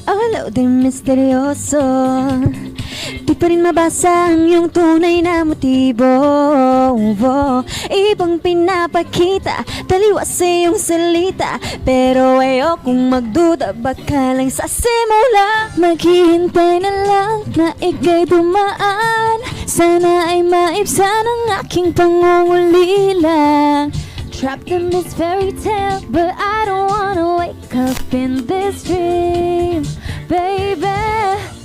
Alaw din misteryoso. Di pa rin mabasa ang iyong tunay na motibo. Ibang pinapakita, taliwas sa iyong salita, pero ayokong magduda, baka lang sa simula. Maghihintay na lang na ika'y dumaan, sana ay maibsan ang aking pangungulila. Trapped in this fairy tale, but I don't wanna wake up in this dream, baby.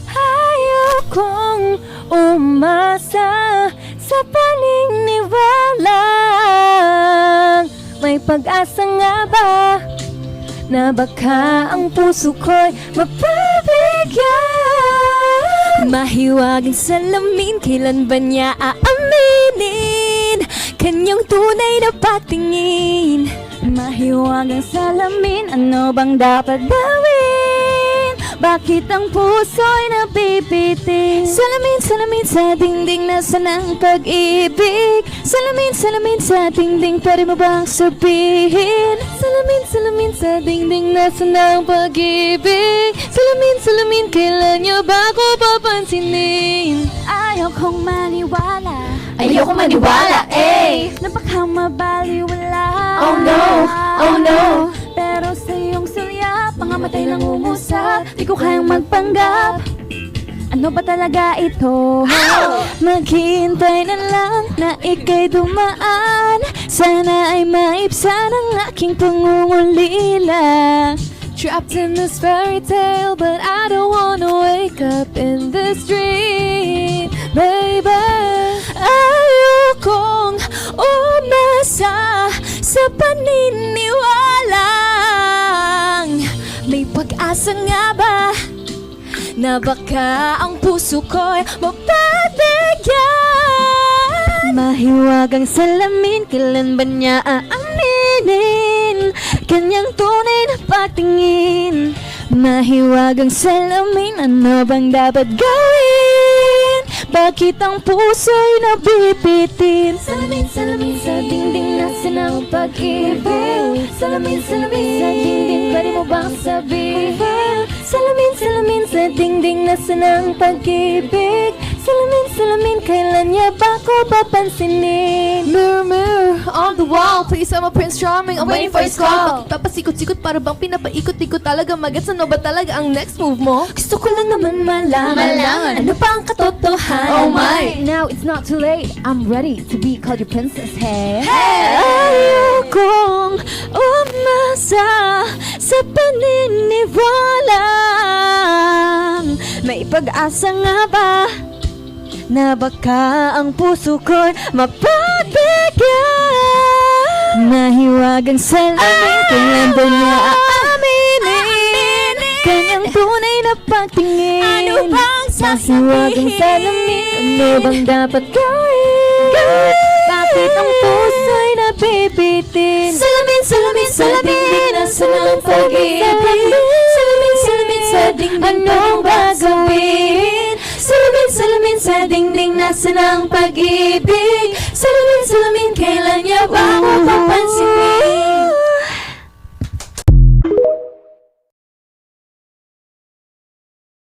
Ayokong umasa sa paniniwala. May pag-asa nga ba na baka ang puso ko'y mapabigyan? Mahiwagang salamin, kailan ba niya aaminin kanyang tunay na patingin? Mahiwagang salamin, ano bang dapat gawin? Bakit ang puso'y napipitin? Salamin, salamin sa dingding, nasaan ang pag-ibig? Salamin, salamin sa dingding, pwede mo bang sabihin? Salamin, salamin sa dingding, nasaan ang pag-ibig? Salamin, salamin, kailan niyo ba ako papansinin? Ayokong maniwala, Ayokong maniwala, eh. na baka mabaliwala. Oh no, oh no. Pero sa iyong sulyap, mga matay nang umusap, di ko kayang magpanggap. Ano ba talaga ito? Maghihintay na lang na ika'y dumaan, sana ay maibsan ang aking pangungulila. Trapped in this fairy tale, but I don't wanna wake up in this dream, baby. Ayokong umasa sa paniniwalang may pag-asa nga ba na baka ang puso ko'y mapabigyan? Mahiwagang salamin, kailan ba niya aaminin kanyang tunay na patingin? Mahiwagang salamin, ano bang dapat gawin? Bakit ang puso'y nabibitin? Salamin, salamin sa dingding, nasaan ang pag-ibig? Salamin, salamin sa dingding, pwede mo bang sabihin? Salamin, salamin sa dingding, nasaan ang pag-ibig? Salamin, salamin, kailan niya ba ko papansinin? Mirror, mirror, on the wall, please, I'm a Prince Charming, I'm waiting for his call. Bakit papasikot-sikot para bang pinapaikot-ikot talaga? Magets, ano ba talaga ang next move mo? Gusto ko lang naman malaman ano pa ang katotohanan. Oh my! Now it's not too late, I'm ready to be called your princess, hey. Hey! Ayokong umasa sa paniniwalang may pag-asa nga ba na baka ang puso ko'y mapabigyan? Mahiwagang salamin, kailan ba niya aaminin kanyang tunay na pagtingin? Ano bang Mahiwagang salamin, ano bang dapat gawin? Bakit ang puso'y nabibitin? Salamin, salamin sa dingding, nasaan ang pag-ibig? Salamin, salamin sa dingding, Anong gagawin? Salamin, salamin sa dingding, nasaan ang pag-ibig? Salamin, salamin, kailan niya ba ako papansinin?